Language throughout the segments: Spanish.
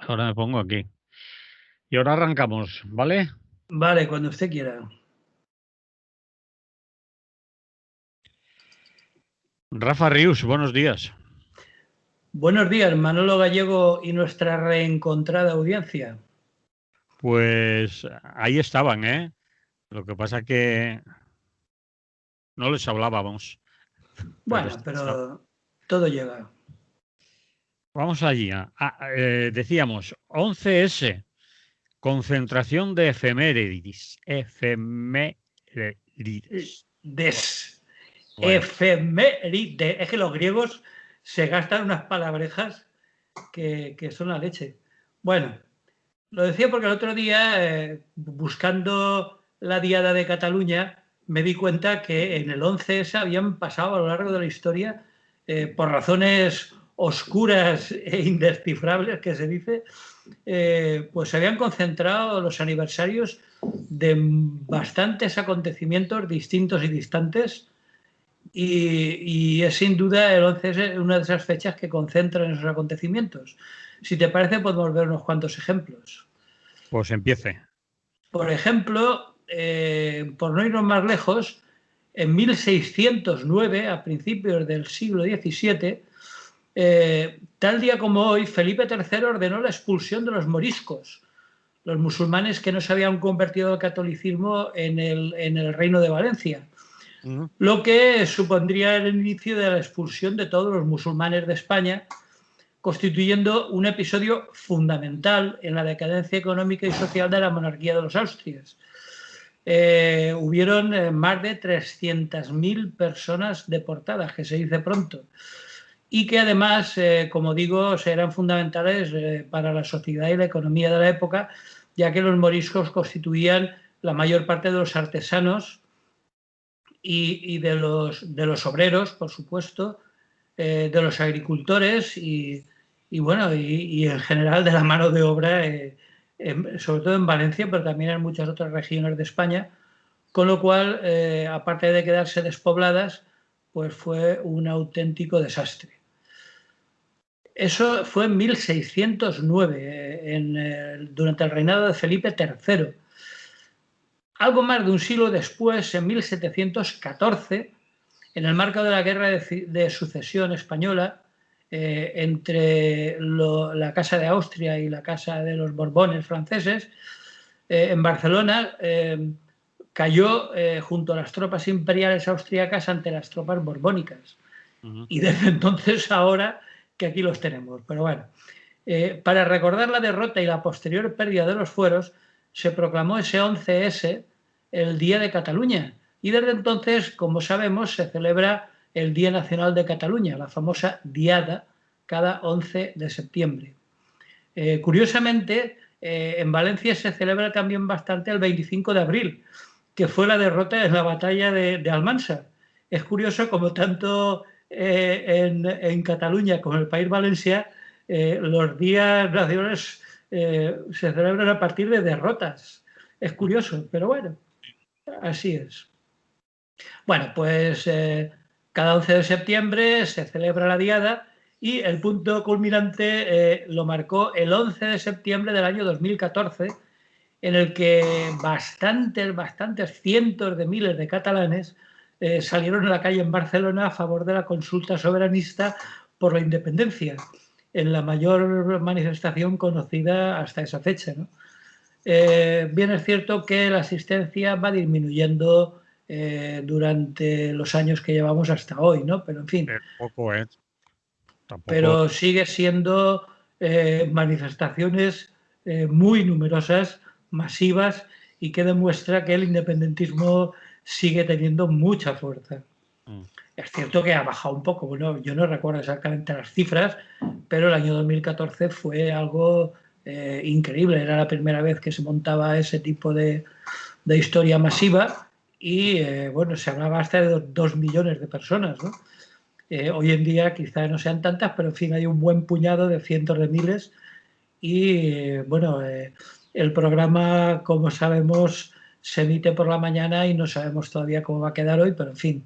Ahora me pongo aquí. Y ahora arrancamos, ¿vale? Vale, cuando usted quiera. Rafa Rius, buenos días. Buenos días, Manolo Gallego y nuestra reencontrada audiencia. Pues ahí estaban, ¿eh? Lo que pasa que no les hablábamos. Bueno, pero todo llega. Vamos allí. Decíamos, 11S, concentración de efemérides. Efemérides. Bueno, Efeméride. Es que los griegos se gastan unas palabrejas que son la leche. Bueno, lo decía porque el otro día, buscando la Diada de Cataluña, me di cuenta que en el 11S habían pasado a lo largo de la historia, por razones oscuras e indescifrables, que se dice, pues se habían concentrado los aniversarios de bastantes acontecimientos distintos y distantes, y es sin duda el 11S una de esas fechas que concentran esos acontecimientos. Si te parece, podemos ver unos cuantos ejemplos. pues empiece. Por ejemplo, por no irnos más lejos, en 1609, a principios del siglo XVII, tal día como hoy, Felipe III ordenó la expulsión de los moriscos, los musulmanes que no se habían convertido al catolicismo en el Reino de Valencia, lo que supondría el inicio de la expulsión de todos los musulmanes de España, constituyendo un episodio fundamental en la decadencia económica y social de la monarquía de los Austrias. Hubieron más de 300.000 personas deportadas, que se dice pronto, y que además, como digo, eran fundamentales para la sociedad y la economía de la época, ya que los moriscos constituían la mayor parte de los artesanos y de los obreros, por supuesto, de los agricultores y en general de la mano de obra, sobre todo en Valencia, pero también en muchas otras regiones de España, con lo cual, aparte de quedarse despobladas, pues fue un auténtico desastre. Eso fue en 1609, durante el reinado de Felipe III. Algo más de un siglo después, en 1714, en el marco de la Guerra de Sucesión Española, entre la Casa de Austria y la Casa de los Borbones franceses, en Barcelona cayó junto a las tropas imperiales austriacas ante las tropas borbónicas. Y desde entonces ahora que aquí los tenemos. Pero bueno, para recordar la derrota y la posterior pérdida de los fueros, se proclamó ese 11S el Día de Cataluña. Y desde entonces, como sabemos, se celebra el Día Nacional de Cataluña, la famosa Diada, cada 11 de septiembre. Curiosamente, en Valencia se celebra también bastante el 25 de abril, que fue la derrota en la batalla de Almansa. Es curioso como tanto en Cataluña como en el País Valencia, los días nacionales se celebran a partir de derrotas. Es curioso, pero bueno, así es. Bueno, pues cada 11 de septiembre se celebra la Diada y el punto culminante lo marcó el 11 de septiembre del año 2014, en el que bastantes cientos de miles de catalanes salieron a la calle en Barcelona a favor de la consulta soberanista por la independencia, en la mayor manifestación conocida hasta esa fecha, ¿no? Bien es cierto que la asistencia va disminuyendo durante los años que llevamos hasta hoy, ¿no? Pero en fin. Tampoco. Pero sigue siendo manifestaciones muy numerosas, masivas, y que demuestra que el independentismo sigue teniendo mucha fuerza. Es cierto que ha bajado un poco, bueno, yo no recuerdo exactamente las cifras, pero el año 2014 fue algo increíble. Era la primera vez que se montaba ese tipo de historia masiva y, bueno, se hablaba hasta de 2 millones de personas, ¿no? Hoy en día quizás no sean tantas, pero en fin, hay un buen puñado de cientos de miles y, bueno, el programa, como sabemos, se emite por la mañana y no sabemos todavía cómo va a quedar hoy, pero en fin,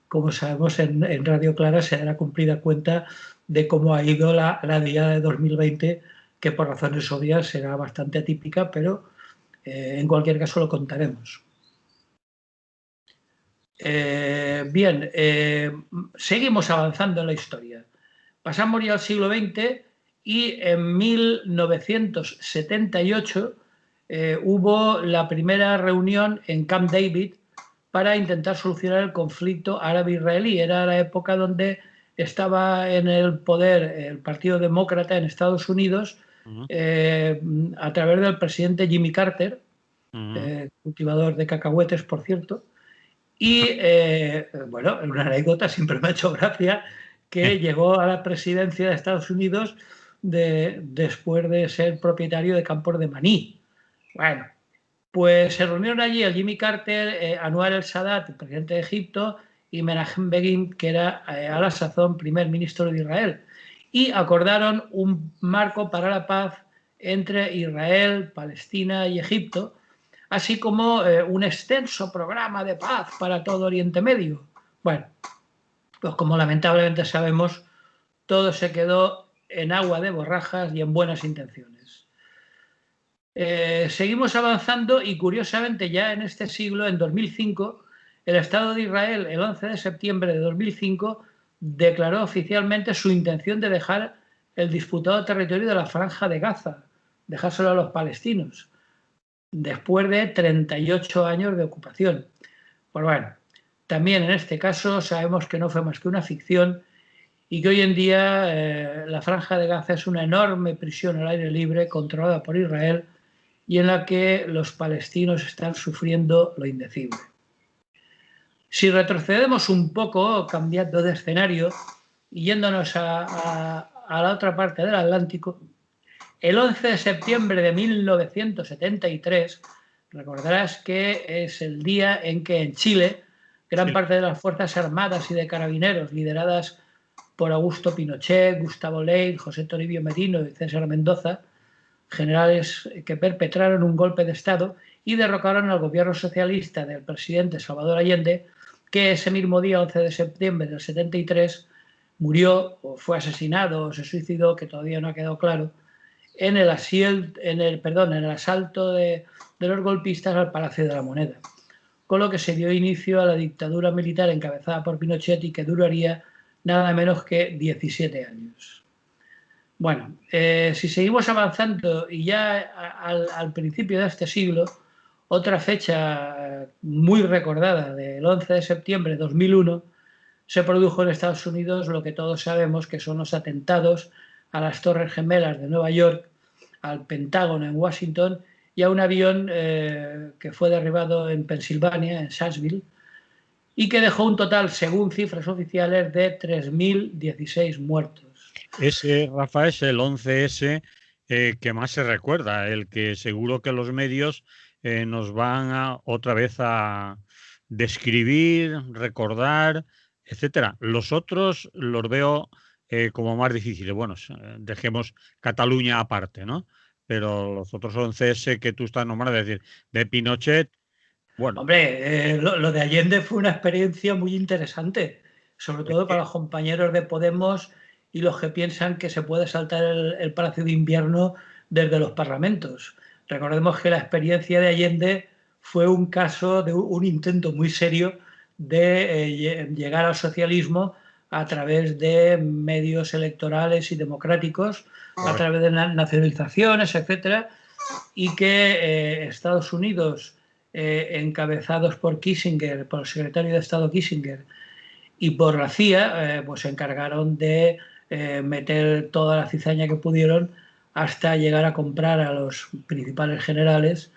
como sabemos, en Radio Clara se dará cumplida cuenta de cómo ha ido la Diada de 2020, que por razones obvias será bastante atípica, pero en cualquier caso lo contaremos. Bien, seguimos avanzando en la historia. Pasamos ya al siglo XX y en 1978 hubo la primera reunión en Camp David para intentar solucionar el conflicto árabe-israelí. Era la época donde estaba en el poder el Partido Demócrata en Estados Unidos a través del presidente Jimmy Carter, cultivador de cacahuetes, por cierto. Y, bueno, una anécdota, siempre me ha hecho gracia, que llegó a la presidencia de Estados Unidos después de ser propietario de campos de maní. Bueno, pues se reunieron allí el Jimmy Carter, Anwar el-Sadat, el presidente de Egipto, y Menachem Begin, que era a la sazón primer ministro de Israel. Y acordaron un marco para la paz entre Israel, Palestina y Egipto, así como un extenso programa de paz para todo Oriente Medio. Bueno, pues como lamentablemente sabemos, todo se quedó en agua de borrajas y en buenas intenciones. Seguimos avanzando y curiosamente ya en este siglo, en 2005, el Estado de Israel, el 11 de septiembre de 2005, declaró oficialmente su intención de dejar el disputado territorio de la Franja de Gaza, dejárselo a los palestinos, después de 38 años de ocupación. Pues bueno, también en este caso sabemos que no fue más que una ficción y que hoy en día la Franja de Gaza es una enorme prisión al aire libre controlada por Israel y en la que los palestinos están sufriendo lo indecible. Si retrocedemos un poco, cambiando de escenario y yéndonos a la otra parte del Atlántico, el 11 de septiembre de 1973, recordarás que es el día en que en Chile gran parte de las Fuerzas Armadas y de Carabineros, lideradas por Augusto Pinochet, Gustavo Leite, José Toribio Merino y César Mendoza, generales que perpetraron un golpe de Estado y derrocaron al gobierno socialista del presidente Salvador Allende, que ese mismo día, 11 de septiembre del 73, murió o fue asesinado o se suicidó, que todavía no ha quedado claro, en el asalto de los golpistas al Palacio de la Moneda, con lo que se dio inicio a la dictadura militar encabezada por Pinochet y que duraría nada menos que 17 años. Bueno, si seguimos avanzando y ya al principio de este siglo, otra fecha muy recordada del 11 de septiembre de 2001, se produjo en Estados Unidos lo que todos sabemos que son los atentados a las Torres Gemelas de Nueva York, al Pentágono en Washington y a un avión que fue derribado en Pensilvania, en Shanksville, y que dejó un total, según cifras oficiales, de 3.016 muertos. Ese, Rafa, es el 11S que más se recuerda, el que seguro que los medios nos van otra vez a describir, recordar, etcétera. Los otros los veo como más difíciles. Bueno, dejemos Cataluña aparte, ¿no? Pero los otros 11S que tú estás nombrando, es decir, de Pinochet, bueno. Hombre, lo de Allende fue una experiencia muy interesante, sobre todo para los compañeros de Podemos y los que piensan que se puede saltar el Palacio de Invierno desde los parlamentos. Recordemos que la experiencia de Allende fue un caso de un intento muy serio de llegar al socialismo a través de medios electorales y democráticos, a través de nacionalizaciones, etcétera, y que Estados Unidos, encabezados por Kissinger, por el secretario de Estado Kissinger y por la CIA, pues se encargaron de meter toda la cizaña que pudieron hasta llegar a comprar a los principales generales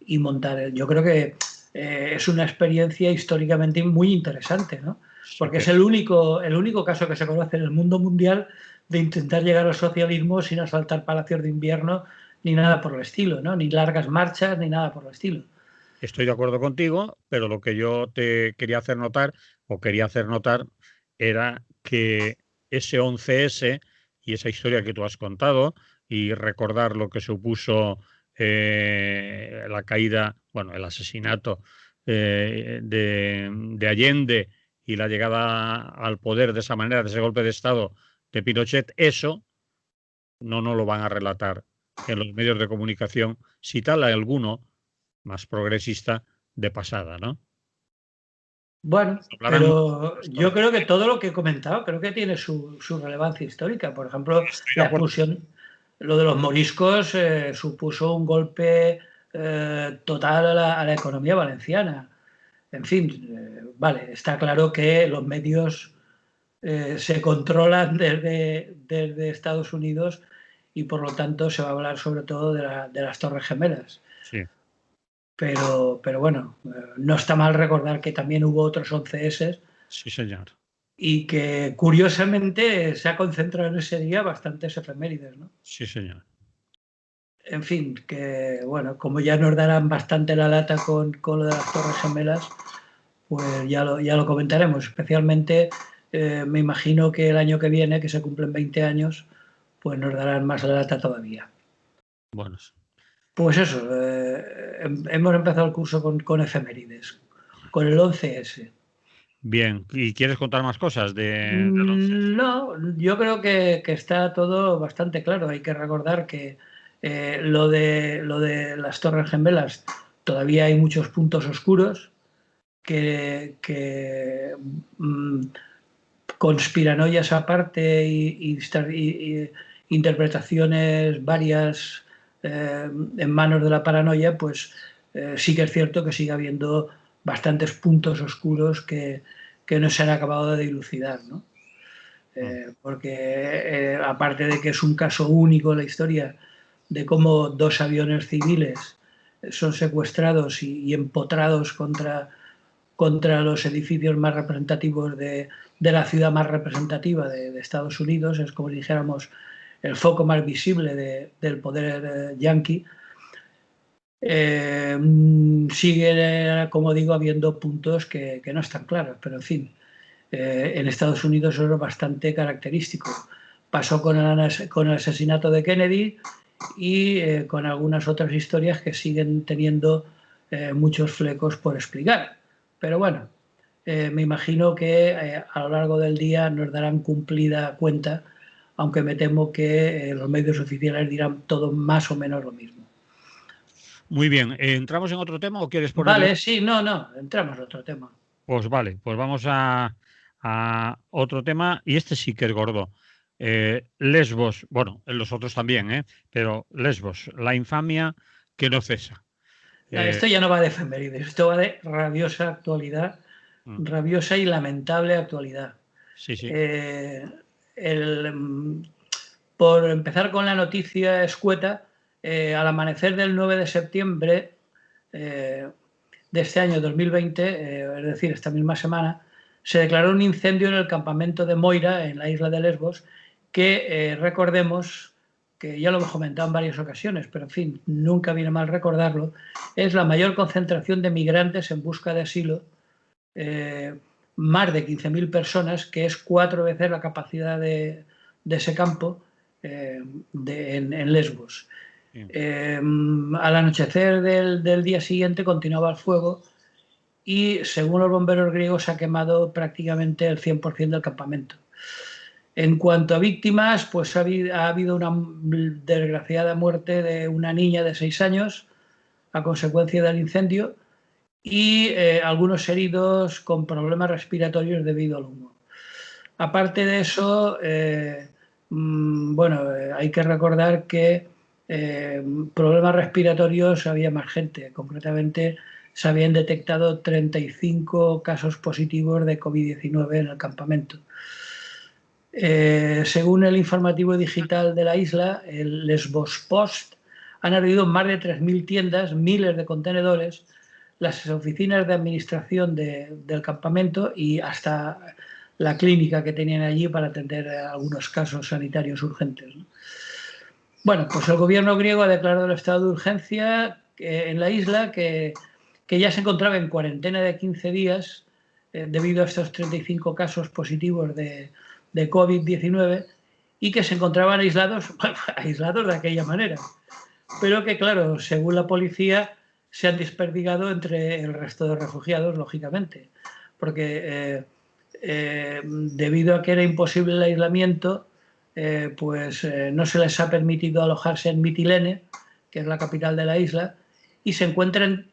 y montar. Yo creo que es una experiencia históricamente muy interesante, ¿no? Porque es el único caso que se conoce en el mundo mundial de intentar llegar al socialismo sin asaltar palacios de invierno ni nada por el estilo, ¿no? Ni largas marchas ni nada por el estilo. Estoy de acuerdo contigo, pero lo que yo te quería hacer notar, era que ese 11S y esa historia que tú has contado y recordar lo que supuso la caída, bueno, el asesinato de Allende y la llegada al poder de esa manera, de ese golpe de Estado de Pinochet, eso no nos lo van a relatar en los medios de comunicación, si tal hay alguno más progresista de pasada, ¿no? Bueno, Hablarán mucho de pero las yo Torres. creo que todo lo que he comentado creo que tiene su relevancia histórica. Por ejemplo, Estoy de la acuerdo. expulsión, lo de los moriscos supuso un golpe total a la economía valenciana. En fin, vale, está claro que los medios se controlan desde Estados Unidos y por lo tanto se va a hablar sobre todo de las Torres Gemelas. Sí, Pero bueno, no está mal recordar que también hubo otros 11S sí, señor. y que curiosamente se ha concentrado en ese día bastantes efemérides, ¿no? Sí, señor. En fin, que bueno, como ya nos darán bastante la lata con lo de las Torres Gemelas, pues ya lo comentaremos. Especialmente me imagino que el año que viene, que se cumplen 20 años, pues nos darán más la lata todavía. Bueno, Pues eso, hemos empezado el curso con efemérides, con el 11S. bien. ¿Y quieres contar más cosas del 11S? No, yo creo que está todo bastante claro. Hay que recordar que lo de las Torres Gemelas todavía hay muchos puntos oscuros que conspiranoias aparte y interpretaciones varias en manos de la paranoia, pues sí que es cierto que sigue habiendo bastantes puntos oscuros que no se han acabado de dilucidar, ¿no? Mm. Porque aparte de que es un caso único en la historia de cómo dos aviones civiles son secuestrados y empotrados contra los edificios más representativos de la ciudad más representativa de Estados Unidos, es como si dijéramos el foco más visible del poder yanqui, sigue, como digo, habiendo puntos que no están claros, pero en fin, en Estados Unidos eso es bastante característico. Pasó con el asesinato de Kennedy y con algunas otras historias que siguen teniendo muchos flecos por explicar. Pero bueno, me imagino que a lo largo del día nos darán cumplida cuenta, aunque me temo que los medios oficiales dirán todo más o menos lo mismo. Muy bien. ¿Entramos en otro tema o quieres ponerle? Vale, sí, no, entramos a otro tema. Pues vale, pues vamos a otro tema y este sí que es gordo. Lesbos, bueno, en los otros también, pero Lesbos, la infamia que no cesa. Esto Eh, ya no va de efemérides, esto va de rabiosa actualidad, mm, rabiosa y lamentable actualidad. sí, sí. Eh, el, por empezar con la noticia escueta, al amanecer del 9 de septiembre de este año 2020, es decir, esta misma semana, se declaró un incendio en el campamento de Moira, en la isla de Lesbos, que recordemos, que ya lo hemos comentado en varias ocasiones, pero en fin, nunca viene mal recordarlo, es la mayor concentración de migrantes en busca de asilo, más de 15.000 personas, que es 4 veces la capacidad de ese campo en Lesbos. Sí. Al anochecer del día siguiente continuaba el fuego y según los bomberos griegos se ha quemado prácticamente el 100% del campamento. En cuanto a víctimas, pues ha habido una desgraciada muerte de una niña de 6 años a consecuencia del incendio y algunos heridos con problemas respiratorios debido al humo. Aparte de eso, bueno, hay que recordar que problemas respiratorios había más gente. Concretamente, se habían detectado 35 casos positivos de COVID-19 en el campamento. Según el informativo digital de la isla, el Lesbos Post, han ardido más de 3.000 tiendas, miles de contenedores, las oficinas de administración del campamento y hasta la clínica que tenían allí para atender algunos casos sanitarios urgentes, ¿no? Bueno, pues el gobierno griego ha declarado el estado de urgencia en la isla que ya se encontraba en cuarentena de 15 días debido a estos 35 casos positivos de COVID-19 y que se encontraban aislados, aislados de aquella manera. Pero que, claro, según la policía, se han desperdigado entre el resto de refugiados, lógicamente, porque debido a que era imposible el aislamiento, no se les ha permitido alojarse en Mitilene, que es la capital de la isla, y se encuentran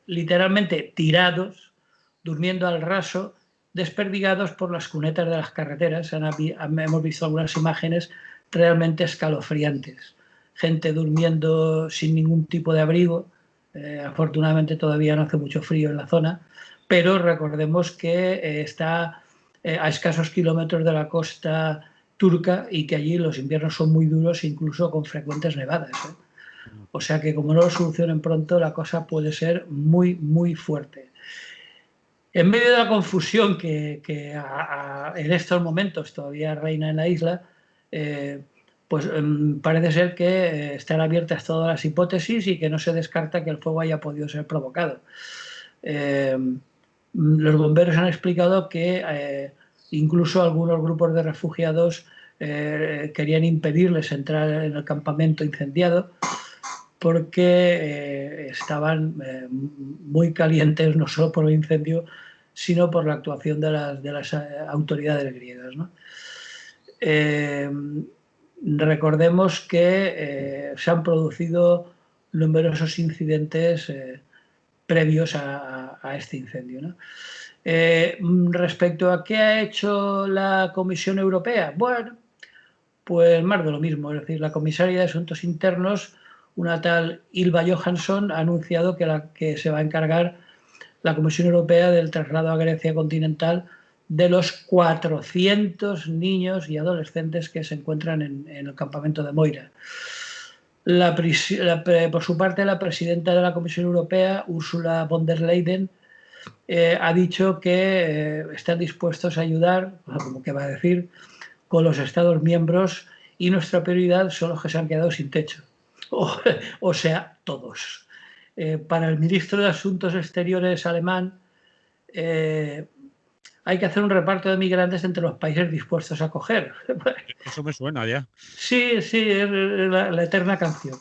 literalmente tirados, durmiendo al raso, desperdigados por las cunetas de las carreteras. Hemos visto algunas imágenes realmente escalofriantes. Gente durmiendo sin ningún tipo de abrigo. Afortunadamente todavía no hace mucho frío en la zona, pero recordemos que está a escasos kilómetros de la costa turca y que allí los inviernos son muy duros, incluso con frecuentes nevadas. O sea que como no lo solucionen pronto, la cosa puede ser muy, muy fuerte. En medio de la confusión que en estos momentos todavía reina en la isla, parece ser que están abiertas todas las hipótesis y que no se descarta que el fuego haya podido ser provocado. Los bomberos han explicado que incluso algunos grupos de refugiados querían impedirles entrar en el campamento incendiado porque estaban muy calientes, no solo por el incendio, sino por la actuación de las autoridades griegas, ¿no? Recordemos que se han producido numerosos incidentes previos a este incendio, ¿no? Respecto a qué ha hecho la Comisión Europea, bueno, pues más de lo mismo. Es decir, la comisaria de Asuntos Internos, una tal Ylva Johansson, ha anunciado que se va a encargar la Comisión Europea del traslado a Grecia continental de los 400 niños y adolescentes que se encuentran en el campamento de Moira. Por su parte, la presidenta de la Comisión Europea, Ursula von der Leyen, ha dicho que están dispuestos a ayudar, como que va a decir, con los Estados miembros, y nuestra prioridad son los que se han quedado sin techo. O sea, todos. Para el ministro de Asuntos Exteriores alemán, hay que hacer un reparto de migrantes entre los países dispuestos a acoger. Eso me suena ya. Sí, es la eterna canción.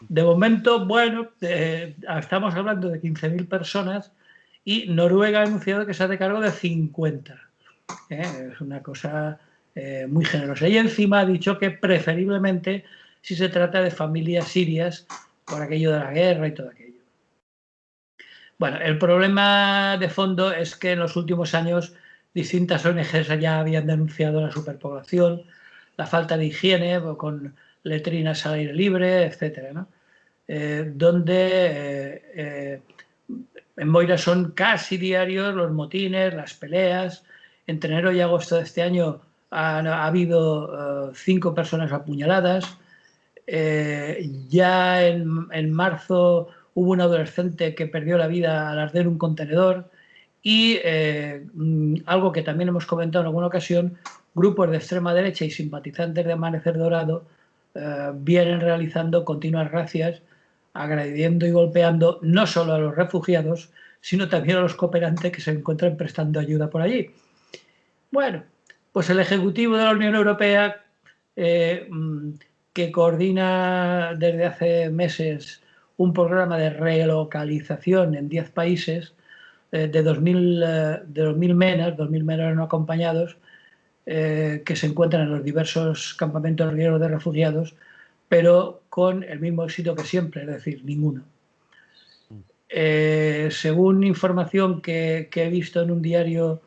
De momento, bueno, estamos hablando de 15.000 personas y Noruega ha anunciado que se hace cargo de 50. Es una cosa muy generosa. Y encima ha dicho que preferiblemente si se trata de familias sirias por aquello de la guerra y todo aquello. Bueno, el problema de fondo es que en los últimos años distintas ONGs ya habían denunciado la superpoblación, la falta de higiene con letrinas al aire libre, etcétera, ¿no? Donde en Moira son casi diarios los motines, las peleas. Entre enero y agosto de este año ha habido 5 personas apuñaladas. Ya en marzo hubo un adolescente que perdió la vida al arder un contenedor y algo que también hemos comentado en alguna ocasión, grupos de extrema derecha y simpatizantes de Amanecer Dorado vienen realizando continuas razias, agrediendo y golpeando no solo a los refugiados, sino también a los cooperantes que se encuentran prestando ayuda por allí. Bueno, pues el Ejecutivo de la Unión Europea, que coordina desde hace meses un programa de relocalización en 10 países, de 2.000 menas no acompañados, que se encuentran en los diversos campamentos griegos de refugiados, pero con el mismo éxito que siempre, es decir, ninguno. Según información que he visto en un diario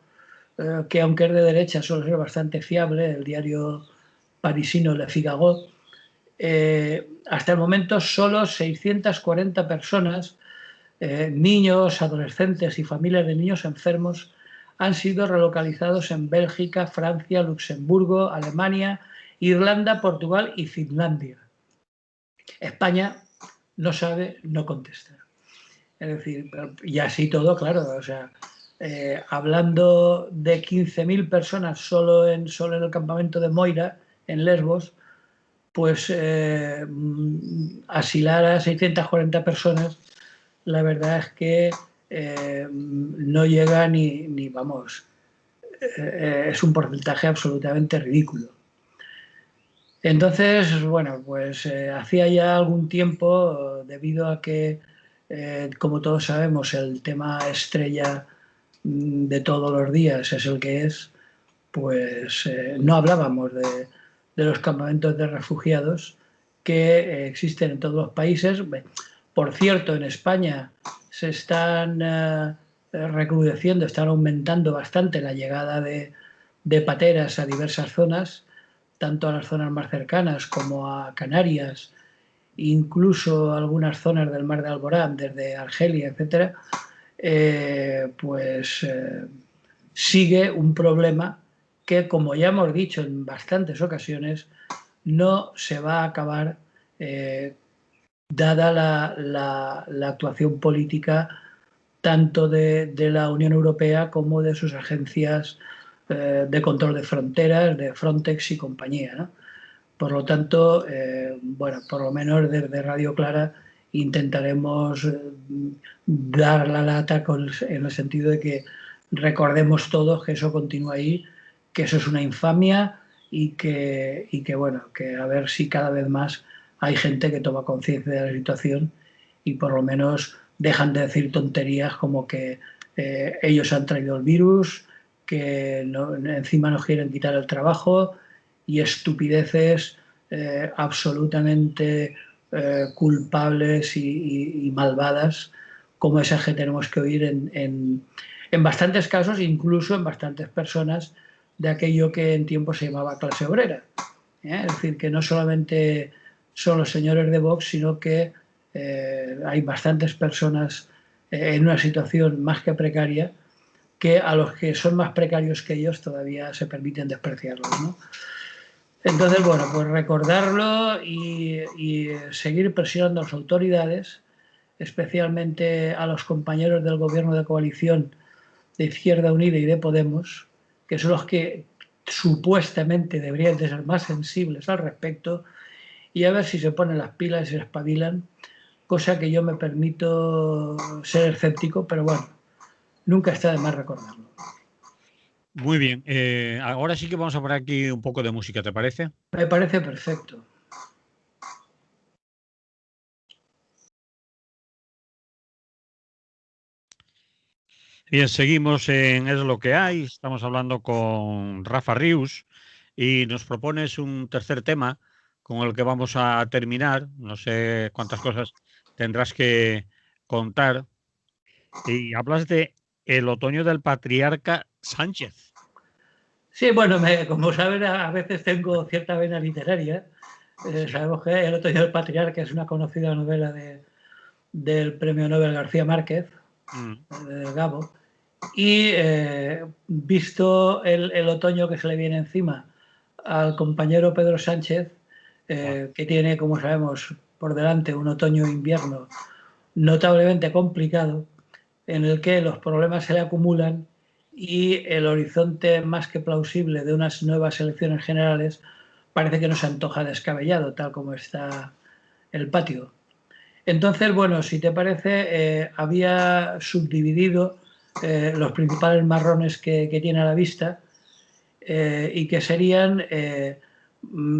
que, aunque es de derecha, suele ser bastante fiable, el diario parisino Le Figaro, hasta el momento solo 640 personas, niños, adolescentes y familias de niños enfermos, han sido relocalizados en Bélgica, Francia, Luxemburgo, Alemania, Irlanda, Portugal y Finlandia. España no sabe, no contesta. Es decir, y así todo, claro, o sea, hablando de 15.000 personas solo en el campamento de Moira, en Lesbos, pues asilar a 640 personas, la verdad es que no llega ni vamos, es un porcentaje absolutamente ridículo. Entonces, bueno, pues hacía ya algún tiempo, debido a que, como todos sabemos, el tema estrella de todos los días es el que es, pues no hablábamos de los campamentos de refugiados que existen en todos los países. Por cierto, en España se están recrudeciendo, están aumentando bastante la llegada de pateras a diversas zonas, tanto a las zonas más cercanas como a Canarias, incluso algunas zonas del Mar de Alborán, desde Argelia, etcétera. Sigue un problema que, como ya hemos dicho en bastantes ocasiones, no se va a acabar dada la actuación política tanto de la Unión Europea como de sus agencias de control de fronteras, de Frontex y compañía, ¿no? Por lo tanto, bueno, por lo menos desde Radio Clara intentaremos dar la lata en el sentido de que recordemos todos que eso continúa ahí, que eso es una infamia bueno, que a ver si cada vez más hay gente que toma conciencia de la situación y por lo menos dejan de decir tonterías como que ellos han traído el virus, que no, encima nos quieren quitar el trabajo, y estupideces absolutamente culpables y malvadas como esas que tenemos que oír en bastantes casos, incluso en bastantes personas, de aquello que en tiempo se llamaba clase obrera. Es decir, que no solamente son los señores de Vox, sino que hay bastantes personas en una situación más que precaria, que a los que son más precarios que ellos todavía se permiten despreciarlos, ¿no? Entonces, bueno, pues recordarlo y seguir presionando a las autoridades, especialmente a los compañeros del gobierno de coalición de Izquierda Unida y de Podemos, que son los que supuestamente deberían de ser más sensibles al respecto, y a ver si se ponen las pilas y se espabilan, cosa que yo me permito ser escéptico, pero bueno, nunca está de más recordarlo. Muy bien. Ahora sí que vamos a poner aquí un poco de música, ¿te parece? Me parece perfecto. Bien, seguimos en Es lo que hay. Estamos hablando con Rafa Rius y nos propones un tercer tema con el que vamos a terminar. No sé cuántas cosas tendrás que contar. Y hablas de el otoño del patriarca Sánchez. Sí, bueno, como saben, a veces tengo cierta vena literaria. Sabemos que El otoño del patriarca es una conocida novela del premio Nobel García Márquez, de Gabo, y visto el otoño que se le viene encima al compañero Pedro Sánchez, que tiene, como sabemos, por delante un otoño-invierno notablemente complicado, en el que los problemas se le acumulan y el horizonte más que plausible de unas nuevas elecciones generales parece que no se antoja descabellado, tal como está el patio. Entonces, bueno, si te parece, había subdividido los principales marrones que tiene a la vista, y que serían,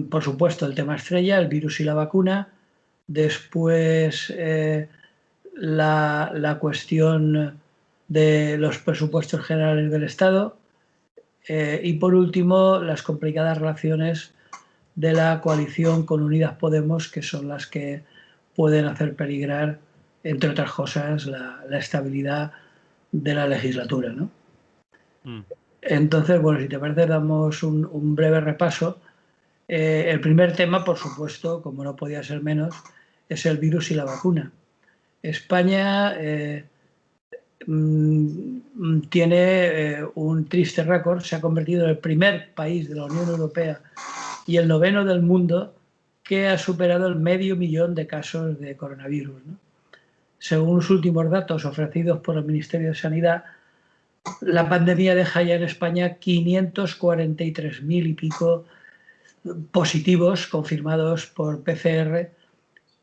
por supuesto, el tema estrella, el virus y la vacuna, después la cuestión de los presupuestos generales del Estado, y por último las complicadas relaciones de la coalición con Unidas Podemos, que son las que pueden hacer peligrar, entre otras cosas, la estabilidad de la legislatura, ¿no? Entonces, bueno, si te parece, damos un breve repaso. El primer tema, por supuesto, como no podía ser menos, es el virus y la vacuna. España tiene un triste récord, se ha convertido en el primer país de la Unión Europea y el noveno del mundo que ha superado el 500.000 de casos de coronavirus, ¿no? Según los últimos datos ofrecidos por el Ministerio de Sanidad, la pandemia deja ya en España 543.000 y pico positivos confirmados por PCR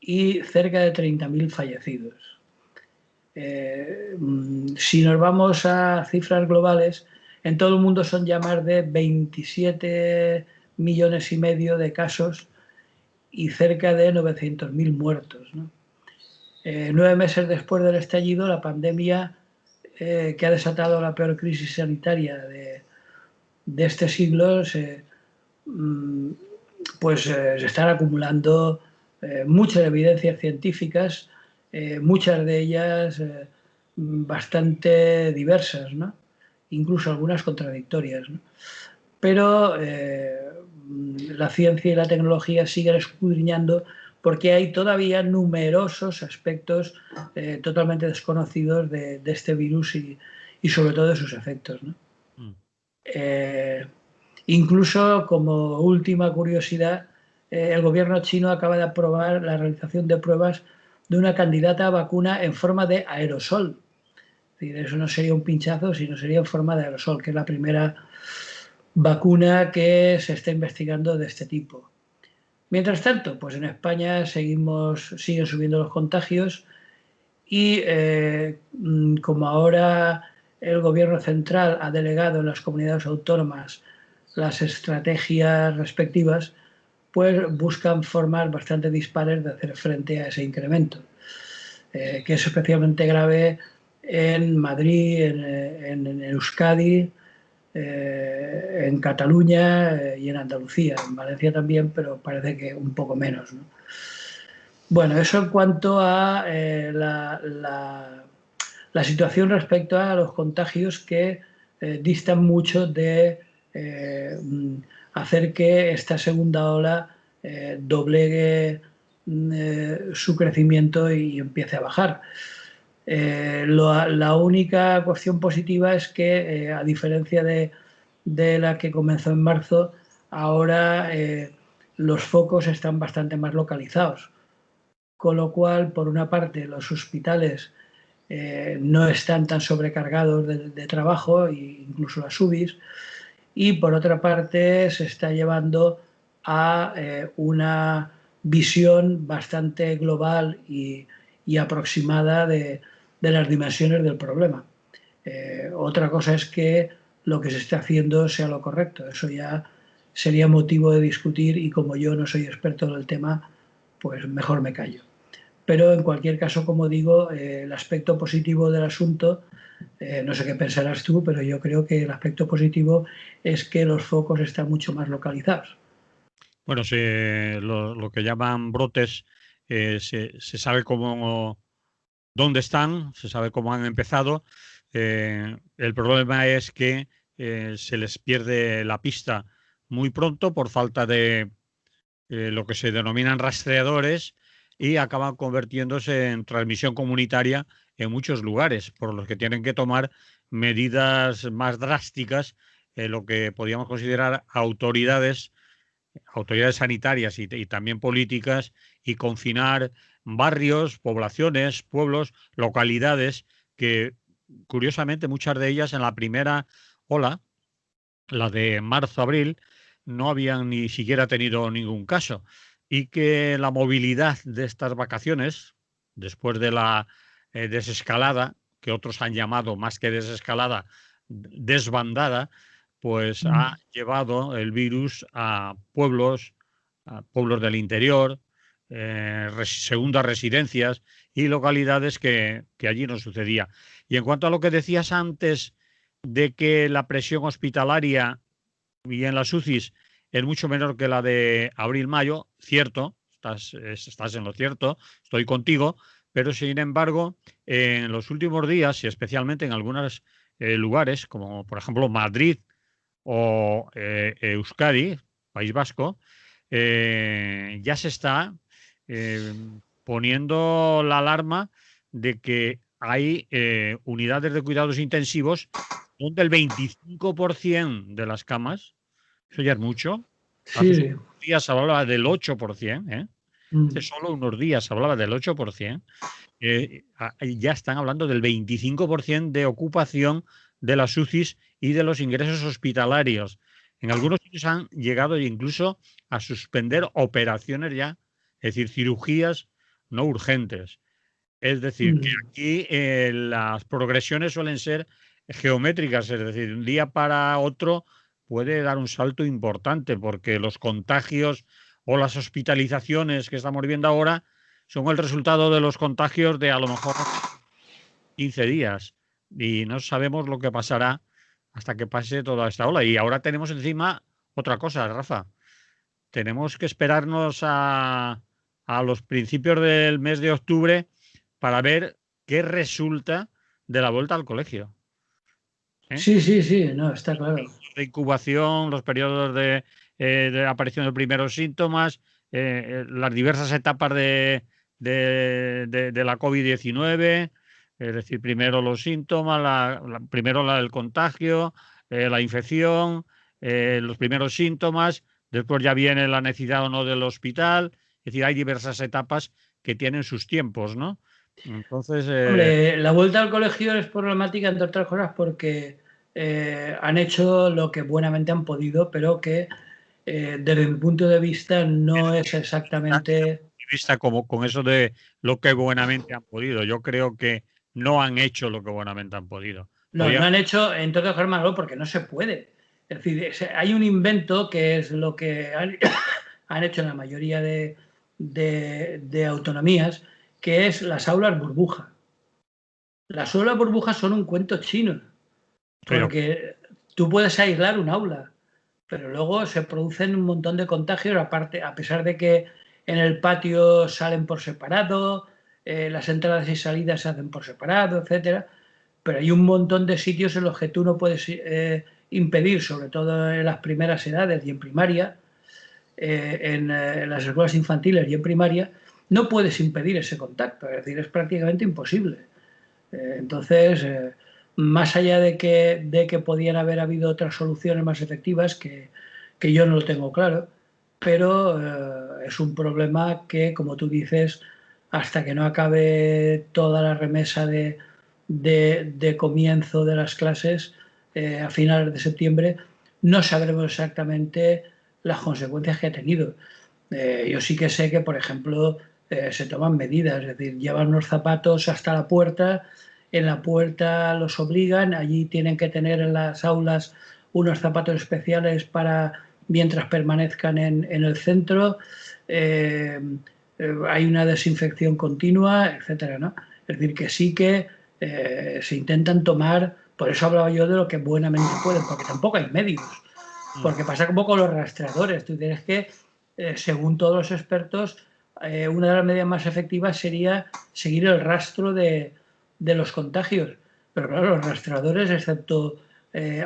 y cerca de 30.000 fallecidos. Si nos vamos a cifras globales, en todo el mundo son ya más de 27,5 millones de casos y cerca de 900.000 muertos, ¿no? 9 meses después del estallido, la pandemia que ha desatado la peor crisis sanitaria de este siglo se están acumulando muchas evidencias científicas, muchas de ellas bastante diversas, ¿no? Incluso algunas contradictorias, ¿no? Pero la ciencia y la tecnología siguen escudriñando porque hay todavía numerosos aspectos totalmente desconocidos de este virus y sobre todo de sus efectos, ¿no? Incluso, como última curiosidad, el gobierno chino acaba de aprobar la realización de pruebas de una candidata a vacuna en forma de aerosol. Es decir, eso no sería un pinchazo, sino sería en forma de aerosol, que es la primera vacuna que se está investigando de este tipo. Mientras tanto, pues en España siguen subiendo los contagios y como ahora el gobierno central ha delegado en las comunidades autónomas las estrategias respectivas, pues buscan formas bastante dispares de hacer frente a ese incremento, que es especialmente grave en Madrid, en Euskadi, en Cataluña y en Andalucía, en Valencia también, pero parece que un poco menos, ¿no? Bueno, eso en cuanto a la situación respecto a los contagios que distan mucho de hacer que esta segunda ola doblegue su crecimiento y empiece a bajar. La única cuestión positiva es que, a diferencia de la que comenzó en marzo, ahora los focos están bastante más localizados. Con lo cual, por una parte, los hospitales no están tan sobrecargados de trabajo, incluso las UBIs, y por otra parte se está llevando a una visión bastante global y aproximada de las dimensiones del problema. Otra cosa es que lo que se está haciendo sea lo correcto. Eso ya sería motivo de discutir y como yo no soy experto en el tema, pues mejor me callo. Pero en cualquier caso, como digo, el aspecto positivo del asunto, no sé qué pensarás tú, pero yo creo que el aspecto positivo es que los focos están mucho más localizados. Bueno, lo que llaman brotes, se sabe dónde están, se sabe cómo han empezado. El problema es que se les pierde la pista muy pronto por falta de lo que se denominan rastreadores y acaban convirtiéndose en transmisión comunitaria en muchos lugares, por los que tienen que tomar medidas más drásticas, lo que podríamos considerar autoridades sanitarias y también políticas, y confinar barrios, poblaciones, pueblos, localidades que, curiosamente, muchas de ellas en la primera ola, la de marzo-abril, no habían ni siquiera tenido ningún caso, y que la movilidad de estas vacaciones, después de la desescalada, que otros han llamado más que desescalada, desbandada, pues ha llevado el virus a pueblos del interior, segundas residencias y localidades que allí no sucedía. Y en cuanto a lo que decías antes de que la presión hospitalaria y en las UCIs es mucho menor que la de abril-mayo, cierto, estás en lo cierto, estoy contigo, pero sin embargo, en los últimos días y especialmente en algunos lugares, como por ejemplo Madrid o Euskadi, País Vasco, ya se está eh, poniendo la alarma de que hay unidades de cuidados intensivos donde el 25% de las camas, eso ya es mucho. Hace Sí. unos días se hablaba del 8%, hace solo unos días se hablaba del 8%, ya están hablando del 25% de ocupación de las UCIs y de los ingresos hospitalarios. En algunos sitios han llegado incluso a suspender operaciones ya, es decir, cirugías no urgentes. Es decir, que aquí las progresiones suelen ser geométricas, es decir, de un día para otro puede dar un salto importante porque los contagios o las hospitalizaciones que estamos viendo ahora son el resultado de los contagios de a lo mejor 15 días y no sabemos lo que pasará hasta que pase toda esta ola. Y ahora tenemos encima otra cosa, Rafa. Tenemos que esperarnos a los principios del mes de octubre para ver qué resulta de la vuelta al colegio. Sí, sí, sí, no, está claro. De incubación, los periodos de aparición de primeros síntomas, las diversas etapas de la COVID-19, es decir, primero los síntomas, primero el contagio, la infección, los primeros síntomas, después ya viene la necesidad o no del hospital, es decir, hay diversas etapas que tienen sus tiempos, ¿no? Entonces, Hombre, la vuelta al colegio es problemática, entre otras cosas, porque han hecho lo que buenamente han podido, pero que desde mi punto de vista no es exactamente... vista como con eso de lo que buenamente han podido. Yo creo que no han hecho lo que buenamente han podido. No, no han hecho, entre otras cosas, malo porque no se puede. Es decir, hay un invento que es lo que han hecho en la mayoría de autonomías, que es las aulas burbuja. Las aulas burbujas son un cuento chino, Pero porque tú puedes aislar un aula, pero luego se producen un montón de contagios, aparte, a pesar de que en el patio salen por separado, las entradas y salidas se hacen por separado, etcétera, pero hay un montón de sitios en los que tú no puedes impedir, sobre todo en las primeras edades y en primaria, en las escuelas infantiles y en primaria, no puedes impedir ese contacto, es decir, es prácticamente imposible. Entonces, más allá de que podían haber habido otras soluciones más efectivas, que yo no lo tengo claro, pero es un problema que, como tú dices, hasta que no acabe toda la remesa de comienzo de las clases a finales de septiembre, no sabremos exactamente las consecuencias que ha tenido. Yo sí que sé que, por ejemplo, se toman medidas, es decir, llevan unos zapatos hasta la puerta, en la puerta los obligan, allí tienen que tener en las aulas unos zapatos especiales para mientras permanezcan en el centro, hay una desinfección continua, etcétera, ¿no? Es decir, que sí que se intentan tomar, por eso hablaba yo de lo que buenamente pueden, porque tampoco hay medios, porque pasa como con los rastreadores, tú tienes que, según todos los expertos, una de las medidas más efectivas sería seguir el rastro de los contagios. Pero claro, los rastreadores, excepto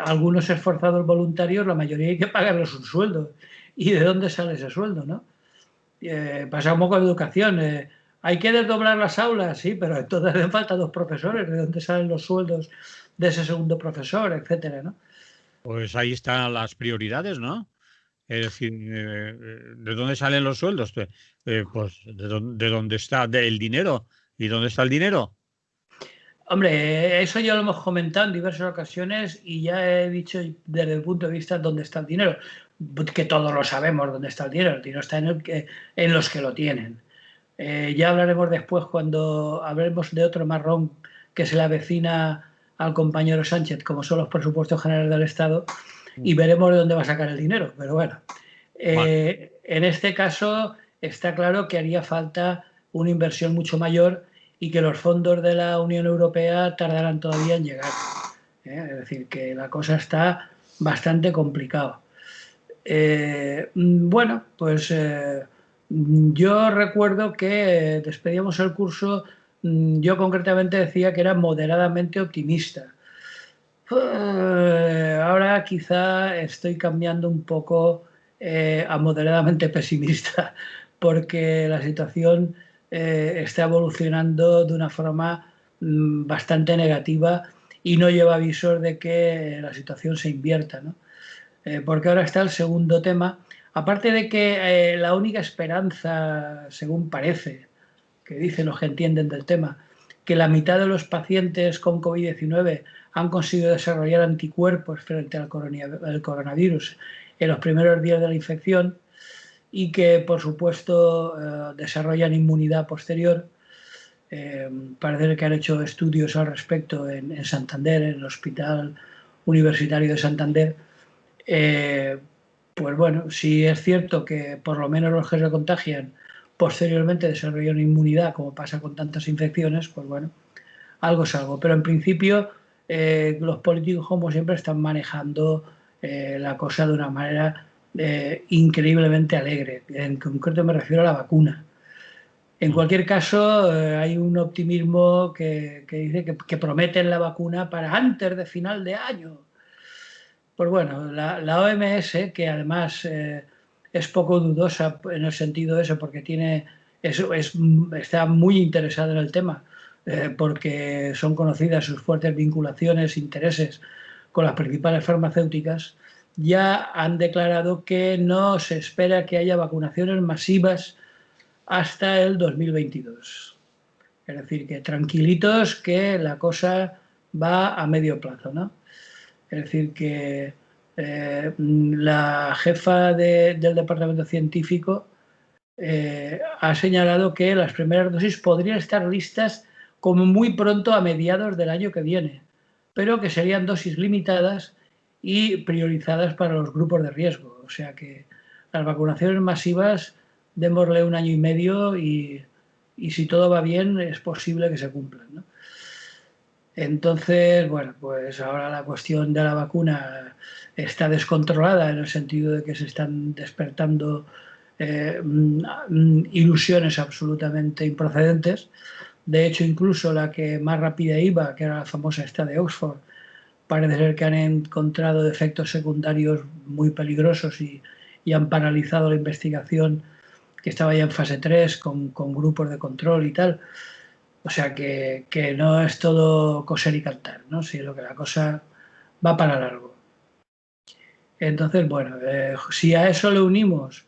algunos esforzados voluntarios, la mayoría hay que pagarles un sueldo. ¿Y de dónde sale ese sueldo, no? Pasa un poco de educación. Hay que desdoblar las aulas, sí, pero entonces hacen falta dos profesores. ¿De dónde salen los sueldos de ese segundo profesor, etcétera, no? pues ahí están las prioridades, ¿no? Es decir, ¿de dónde salen los sueldos? Pues de dónde está el dinero. ¿Y dónde está el dinero? Hombre, eso ya lo hemos comentado en diversas ocasiones y ya he dicho desde el punto de vista dónde está el dinero, que todos lo sabemos dónde está el dinero está en los que lo tienen. Ya hablaremos después cuando hablemos de otro marrón que se le avecina al compañero Sánchez, como son los presupuestos generales del Estado, y veremos de dónde va a sacar el dinero. Pero bueno, Vale. en este caso está claro que haría falta una inversión mucho mayor y que los fondos de la Unión Europea tardarán todavía en llegar. Es decir, que la cosa está bastante complicada. Bueno, pues yo recuerdo que despedíamos el curso, yo concretamente decía que era moderadamente optimista. Ahora quizá estoy cambiando un poco a moderadamente pesimista, porque la situación está evolucionando de una forma bastante negativa y no lleva avisos de que la situación se invierta, ¿no? Porque ahora está el segundo tema. Aparte de que la única esperanza, según parece, que dicen los que entienden del tema, que la mitad de los pacientes con COVID-19 han conseguido desarrollar anticuerpos frente al coronavirus en los primeros días de la infección y que, por supuesto, desarrollan inmunidad posterior. Parece que han hecho estudios al respecto en Santander, en el Hospital Universitario de Santander. Pues bueno, si es cierto que por lo menos los que se contagian posteriormente desarrollan inmunidad, como pasa con tantas infecciones, pues bueno, algo es algo. Pero en principio los políticos, como siempre, están manejando la cosa de una manera increíblemente alegre. En concreto me refiero a la vacuna. En cualquier caso, hay un optimismo que dice que prometen la vacuna para antes de final de año. Pues bueno, la OMS, que además es poco dudosa en el sentido ese, porque está muy interesada en el tema, porque son conocidas sus fuertes vinculaciones, intereses con las principales farmacéuticas, ya han declarado que no se espera que haya vacunaciones masivas hasta el 2022. Es decir, que tranquilitos, que la cosa va a medio plazo, ¿no? Es decir, que la jefa del departamento científico ha señalado que las primeras dosis podrían estar listas como muy pronto a mediados del año que viene, pero que serían dosis limitadas y priorizadas para los grupos de riesgo. O sea que las vacunaciones masivas, démosle un año y medio y si todo va bien es posible que se cumplan, ¿no? Entonces, bueno, pues ahora la cuestión de la vacuna está descontrolada en el sentido de que se están despertando ilusiones absolutamente improcedentes. De hecho, incluso la que más rápida iba, que era la famosa esta de Oxford, parece ser que han encontrado efectos secundarios muy peligrosos y han paralizado la investigación que estaba ya en fase 3 con grupos de control y tal. O sea que no es todo coser y cantar, ¿no? Sino que la cosa va para largo. Entonces, bueno, si a eso le unimos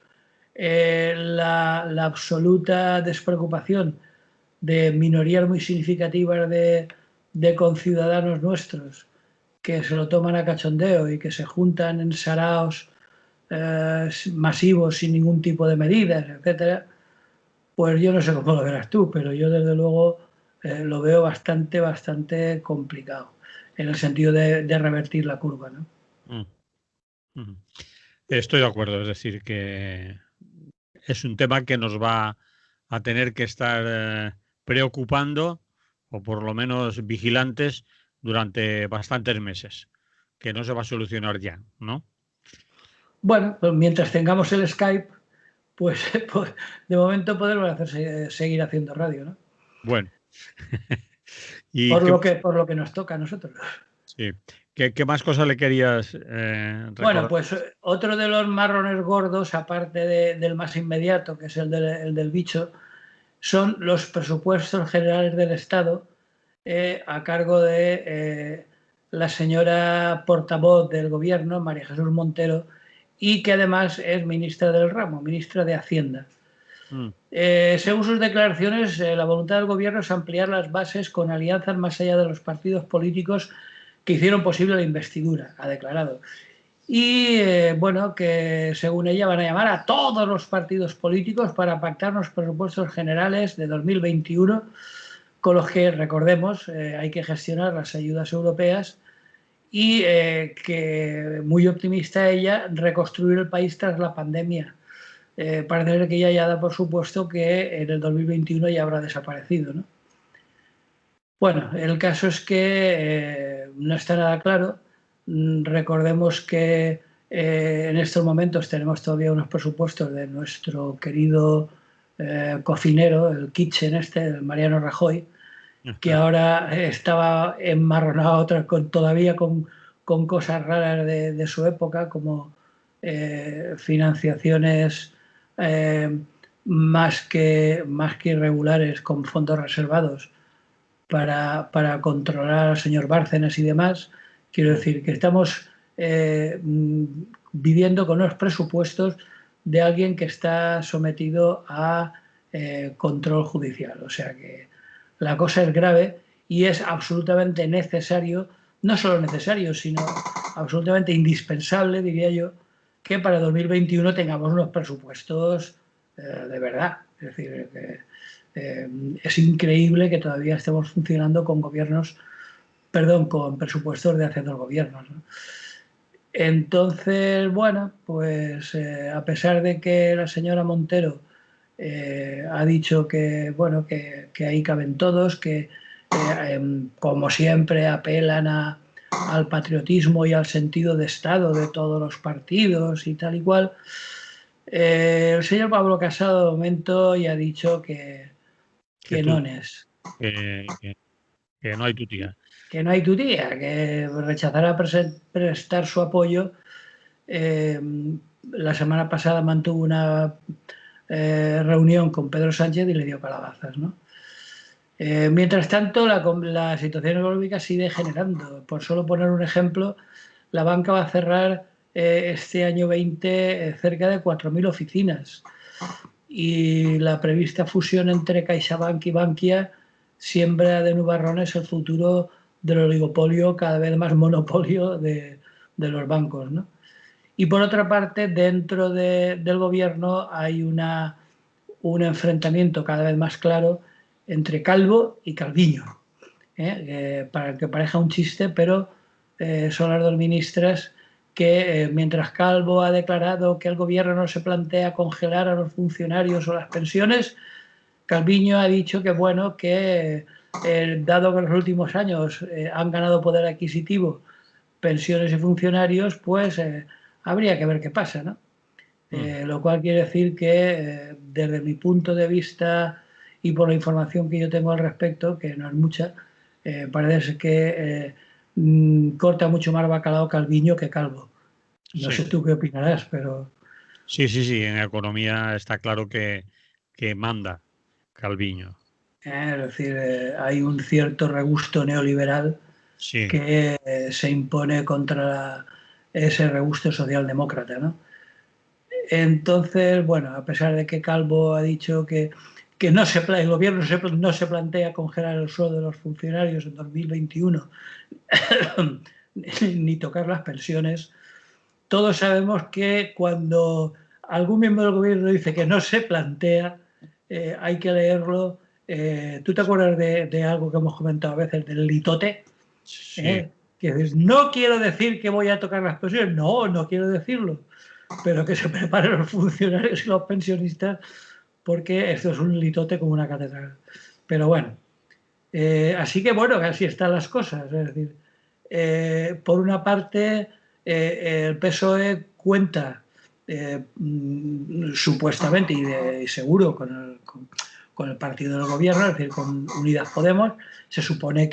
la absoluta despreocupación de minorías muy significativas de conciudadanos nuestros que se lo toman a cachondeo y que se juntan en saraos masivos sin ningún tipo de medidas, etcétera, pues yo no sé cómo lo verás tú, pero yo desde luego lo veo bastante complicado en el sentido de revertir la curva, ¿no? Estoy de acuerdo, es decir, que es un tema que nos va a tener que estar preocupando o por lo menos vigilantes durante bastantes meses, que no se va a solucionar ya, ¿no? Bueno, pues mientras tengamos el Skype, pues, pues de momento podemos seguir haciendo radio, ¿no? Bueno, ¿y Por lo que nos toca a nosotros. sí. ¿Qué más cosas le querías Bueno, recordar? pues otro de los marrones gordos, aparte del más inmediato, que es el del bicho, son los presupuestos generales del Estado a cargo de la señora portavoz del Gobierno, María Jesús Montero, y que además es ministra del ramo, ministra de Hacienda. Según sus declaraciones, la voluntad del Gobierno es ampliar las bases con alianzas más allá de los partidos políticos que hicieron posible la investidura, ha declarado. Y bueno, que según ella van a llamar a todos los partidos políticos para pactar los presupuestos generales de 2021, con los que, recordemos, hay que gestionar las ayudas europeas y que, muy optimista ella, reconstruir el país tras la pandemia. Parece que ella ya da por supuesto que en el 2021 ya habrá desaparecido, ¿no? Bueno, el caso es que no está nada claro. Recordemos que en estos momentos tenemos todavía unos presupuestos de nuestro querido cocinero, el kitchen el Mariano Rajoy, que ahora estaba enmarronado todavía con cosas raras de su época, como financiaciones eh, más que irregulares con fondos reservados para controlar al señor Bárcenas y demás. Quiero decir que estamos viviendo con unos presupuestos de alguien que está sometido a control judicial. O sea que la cosa es grave y es absolutamente necesario, no solo necesario, sino absolutamente indispensable, diría yo, que para 2021 tengamos unos presupuestos de verdad. Es decir, que es increíble que todavía estemos funcionando con con presupuestos de hace 2 gobiernos, ¿no? Entonces, bueno, pues a pesar de que la señora Montero ha dicho que, bueno, que ahí caben todos, que como siempre, apelan al patriotismo y al sentido de Estado de todos los partidos y tal y cual. El señor Pablo Casado de momento ya ha dicho que no es. Que no hay tutía. Que no hay tutía, que rechazará prestar su apoyo. La semana pasada mantuvo una reunión con Pedro Sánchez y le dio calabazas, ¿no? Mientras tanto, la situación económica sigue generando. Por solo poner un ejemplo, la banca va a cerrar este año 20 cerca de 4.000 oficinas y la prevista fusión entre CaixaBank y Bankia siembra de nubarrones el futuro del oligopolio, cada vez más monopolio de los bancos, ¿no? Y por otra parte, dentro del gobierno hay un enfrentamiento cada vez más claro entre Calvo y Calviño, para que parezca un chiste, pero son las dos ministras que, mientras Calvo ha declarado que el gobierno no se plantea congelar a los funcionarios o las pensiones, Calviño ha dicho que, bueno, que dado que en los últimos años han ganado poder adquisitivo pensiones y funcionarios, pues habría que ver qué pasa, ¿no? Lo cual quiere decir que, desde mi punto de vista y por la información que yo tengo al respecto, que no es mucha, parece que corta mucho más bacalao Calviño que Calvo. No sé tú qué opinarás, pero... Sí, en economía está claro que manda Calviño. Es decir, hay un cierto regusto neoliberal que se impone contra ese regusto socialdemócrata, ¿no? Entonces, bueno, a pesar de que Calvo ha dicho que el gobierno no se plantea congelar el sueldo de los funcionarios en 2021 ni tocar las pensiones, todos sabemos que cuando algún miembro del gobierno dice que no se plantea, hay que leerlo. ¿Tú te acuerdas de algo que hemos comentado a veces, del litote? Que dices, no quiero decir que voy a tocar las pensiones, no quiero decirlo, pero que se preparen los funcionarios y los pensionistas, porque esto es un litote como una catedral. Pero bueno, así que bueno, así están las cosas. Es decir, por una parte, el PSOE cuenta supuestamente y seguro con el partido del gobierno, es decir, con Unidas Podemos. Se supone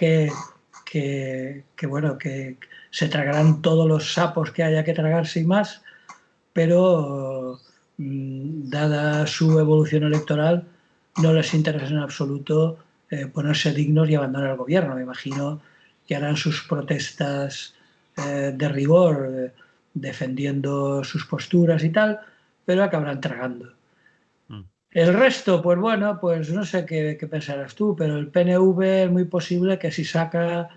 bueno, que se tragarán todos los sapos que haya que tragarse y más, pero dada su evolución electoral, no les interesa en absoluto ponerse dignos y abandonar el gobierno. Me imagino que harán sus protestas de rigor, defendiendo sus posturas y tal, pero acabarán tragando. El resto, pues bueno, pues no sé qué pensarás tú, pero el PNV es muy posible que, si saca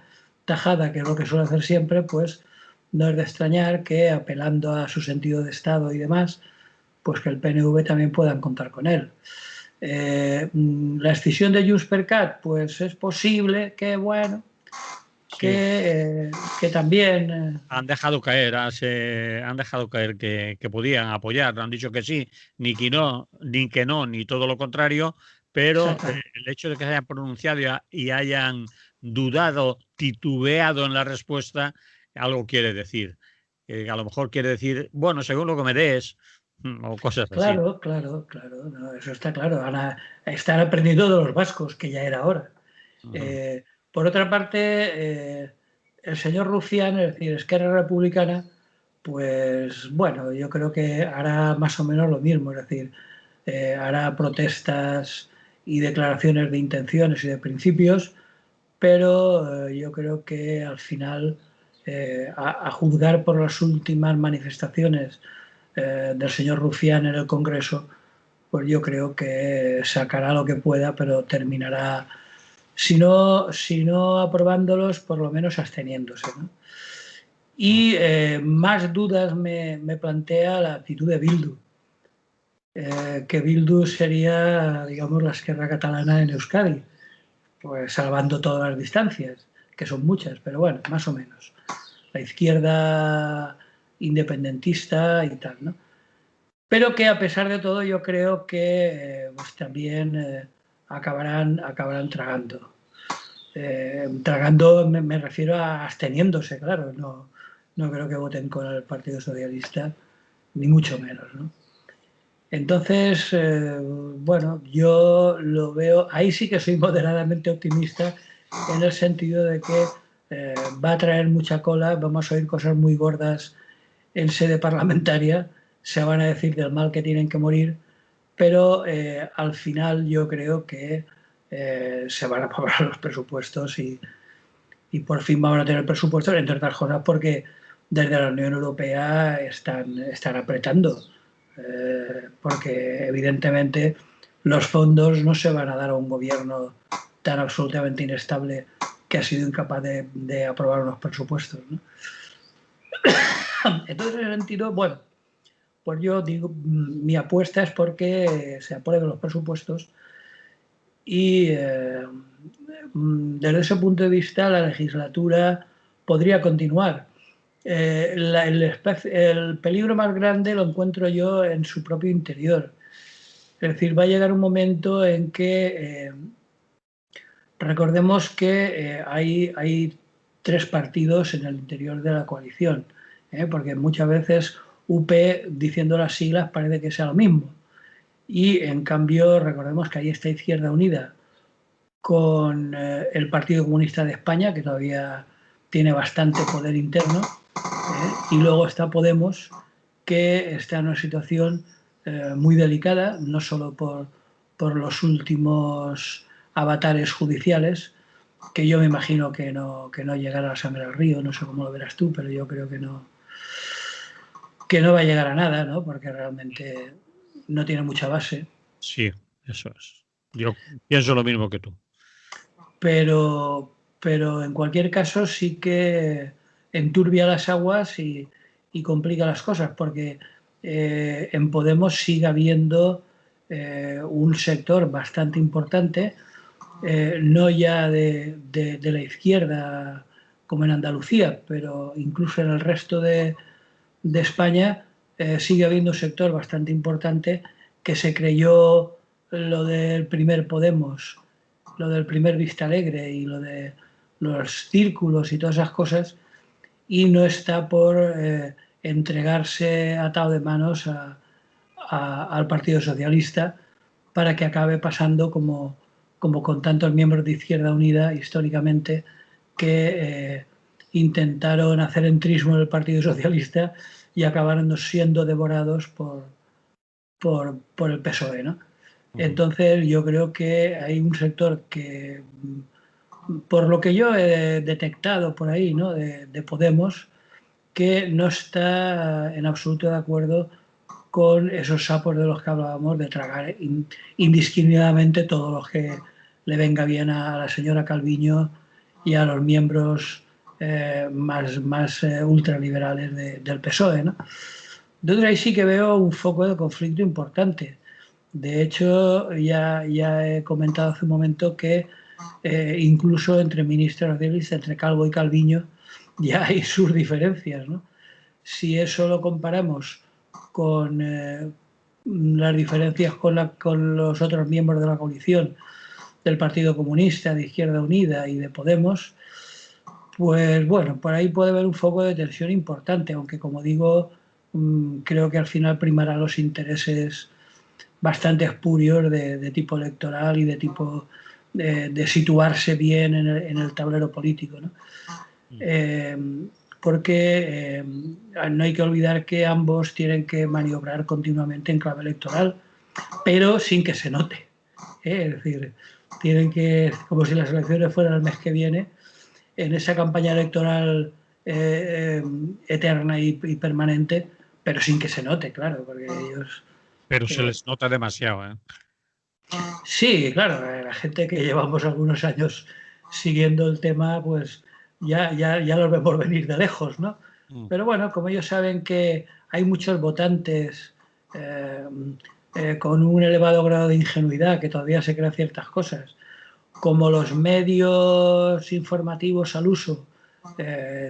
tajada, que es lo que suele hacer siempre, pues no es de extrañar que, apelando a su sentido de Estado y demás, pues que el PNV también puedan contar con él. La escisión de Junts per Cat, pues es posible que, bueno, que también... Han dejado caer, han dejado caer que podían apoyar, han dicho que sí, ni que no, ni todo lo contrario, pero el hecho de que se hayan pronunciado y hayan dudado, titubeado en la respuesta, algo quiere decir. A lo mejor quiere decir, bueno, según lo que me des, o cosas así. Claro, no, eso está claro. Están aprendiendo de los vascos, que ya era hora. Por otra parte, el señor Rufián, es decir, Esquerra Republicana, pues bueno, yo creo que hará más o menos lo mismo, es decir, hará protestas y declaraciones de intenciones y de principios, pero yo creo que al final, a juzgar por las últimas manifestaciones del señor Rufián en el Congreso, pues yo creo que sacará lo que pueda, pero terminará, si no aprobándolos, por lo menos absteniéndose, ¿no? Y más dudas me plantea la actitud de Bildu, que Bildu sería, digamos, la Esquerra catalana en Euskadi, pues salvando todas las distancias, que son muchas, pero bueno, más o menos. La izquierda independentista y tal, ¿no? Pero que, a pesar de todo, yo creo que pues también acabarán tragando. Tragando me refiero a absteniéndose, claro, no creo que voten con el Partido Socialista, ni mucho menos, ¿no? Entonces, bueno, yo lo veo, ahí sí que soy moderadamente optimista en el sentido de que va a traer mucha cola, vamos a oír cosas muy gordas en sede parlamentaria, se van a decir del mal que tienen que morir, pero al final yo creo que se van a aprobar los presupuestos y por fin vamos a tener presupuestos, entre otras cosas porque desde la Unión Europea están apretando, porque evidentemente los fondos no se van a dar a un gobierno tan absolutamente inestable que ha sido incapaz de aprobar unos presupuestos, ¿no? Entonces, en ese sentido, bueno, pues yo digo, mi apuesta es porque se aprueben los presupuestos y desde ese punto de vista la legislatura podría continuar. El peligro más grande lo encuentro yo en su propio interior. Es decir, va a llegar un momento en que recordemos que hay tres partidos en el interior de la coalición, porque muchas veces UP, diciendo las siglas, parece que sea lo mismo. Y en cambio, recordemos que ahí está Izquierda Unida con el Partido Comunista de España, que todavía tiene bastante poder interno, y luego está Podemos, que está en una situación muy delicada, no solo por los últimos avatares judiciales, que yo me imagino que no llegará a sangre al río, no sé cómo lo verás tú, pero yo creo que no va a llegar a nada, ¿no? Porque realmente no tiene mucha base. Sí, eso es. Yo pienso lo mismo que tú. Pero en cualquier caso sí que enturbia las aguas y complica las cosas, porque en Podemos sigue habiendo un sector bastante importante, no ya de la izquierda como en Andalucía, pero incluso en el resto de España sigue habiendo un sector bastante importante que se creyó lo del primer Podemos, lo del primer Vista Alegre y lo de los círculos y todas esas cosas, y no está por entregarse atado de manos al Partido Socialista para que acabe pasando como con tantos miembros de Izquierda Unida históricamente que intentaron hacer entrismo en el Partido Socialista y acabaron siendo devorados por el PSOE, ¿no? Entonces yo creo que hay un sector que, por lo que yo he detectado por ahí, ¿no? de Podemos, que no está en absoluto de acuerdo con esos sapos de los que hablábamos, de tragar indiscriminadamente todo lo que le venga bien a la señora Calviño y a los miembros más ultraliberales del PSOE, ¿no? Entonces ahí sí que veo un foco de conflicto importante. De hecho, ya he comentado hace un momento que incluso entre ministros socialistas, entre Calvo y Calviño, ya hay sus diferencias, ¿no? Si eso lo comparamos con las diferencias con los otros miembros de la coalición, del Partido Comunista, de Izquierda Unida y de Podemos, pues bueno, por ahí puede haber un foco de tensión importante, aunque como digo, creo que al final primarán los intereses bastante espurios de tipo electoral y de tipo de situarse bien en el tablero político, ¿no? Porque no hay que olvidar que ambos tienen que maniobrar continuamente en clave electoral, pero sin que se note. Es decir, tienen que, como si las elecciones fueran el mes que viene, en esa campaña electoral eterna y permanente, pero sin que se note, claro, porque ellos... Pero se les nota demasiado, ¿eh? Sí, claro, la gente que llevamos algunos años siguiendo el tema, pues ya los vemos venir de lejos, ¿no? Pero bueno, como ellos saben que hay muchos votantes con un elevado grado de ingenuidad, que todavía se crean ciertas cosas, como los medios informativos al uso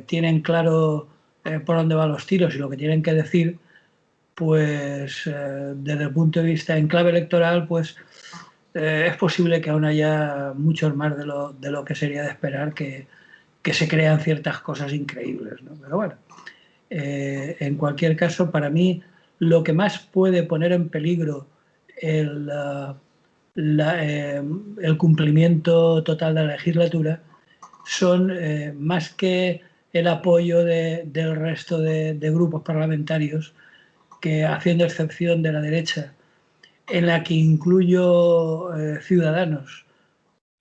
tienen claro por dónde van los tiros y lo que tienen que decir, pues desde el punto de vista en clave electoral, pues es posible que aún haya muchos más de lo que sería de esperar que se crean ciertas cosas increíbles, ¿no? Pero bueno, en cualquier caso, para mí, lo que más puede poner en peligro el, el cumplimiento total de la legislatura son más que el apoyo del resto de grupos parlamentarios, que haciendo excepción de la derecha, en la que incluyo Ciudadanos,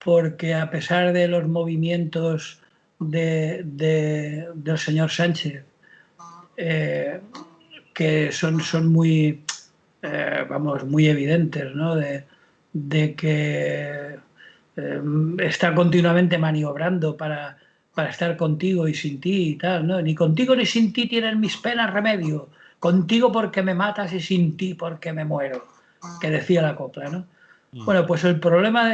porque a pesar de los movimientos del señor Sánchez, que son muy, vamos, muy evidentes, ¿no? De que está continuamente maniobrando para estar contigo y sin ti y tal, ¿no? Ni contigo ni sin ti tienen mis penas remedio, contigo porque me matas y sin ti porque me muero, que decía la copla, ¿no? Bueno, pues el problema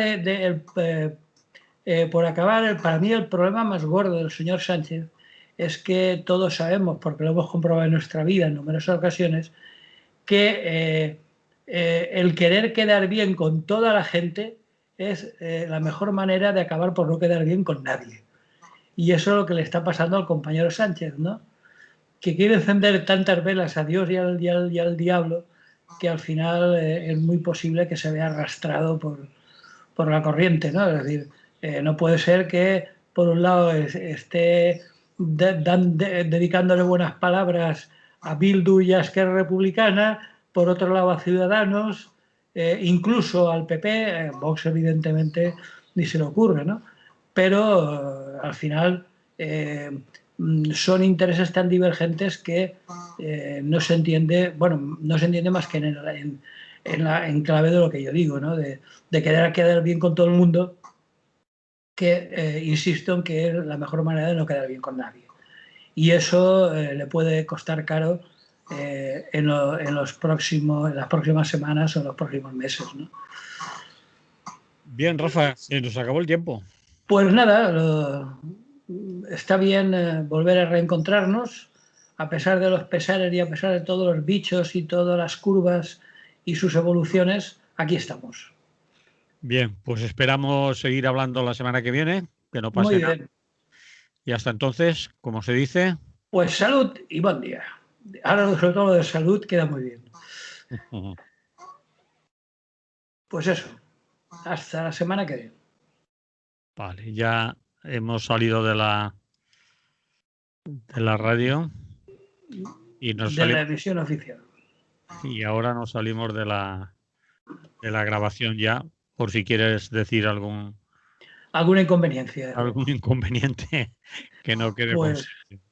por acabar, para mí el problema más gordo del señor Sánchez es que todos sabemos, porque lo hemos comprobado en nuestra vida en numerosas ocasiones, que el querer quedar bien con toda la gente es la mejor manera de acabar por no quedar bien con nadie. Y eso es lo que le está pasando al compañero Sánchez, ¿no? Que quiere encender tantas velas a Dios y al diablo que al final es muy posible que se vea arrastrado por la corriente, ¿no? Es decir, no puede ser que por un lado esté dedicándole buenas palabras a Bildu y a Esquerra Republicana, por otro lado a Ciudadanos, incluso al PP, Vox evidentemente ni se le ocurre, ¿no? Pero al final son intereses tan divergentes que no se entiende, bueno, no se entiende más que en clave de lo que yo digo, ¿no? De querer quedar bien con todo el mundo, que insisto en que es la mejor manera de no quedar bien con nadie. Y eso le puede costar caro en las próximas semanas o en los próximos meses, ¿no? Bien, Rafa, se nos acabó el tiempo. Pues nada, está bien volver a reencontrarnos, a pesar de los pesares y a pesar de todos los bichos y todas las curvas y sus evoluciones, aquí estamos. Bien, pues esperamos seguir hablando la semana que viene, que no Muy pase nada. bien. Y hasta entonces, como se dice, Pues salud y buen día. Ahora sobre todo lo de salud queda muy bien. Pues eso, hasta la semana que viene. vale, ya hemos salido de la radio y nos De la salimos, emisión oficial. y ahora nos salimos de la grabación ya, por si quieres decir ¿Alguna inconveniencia? algún inconveniente que no quede Pues, constancia.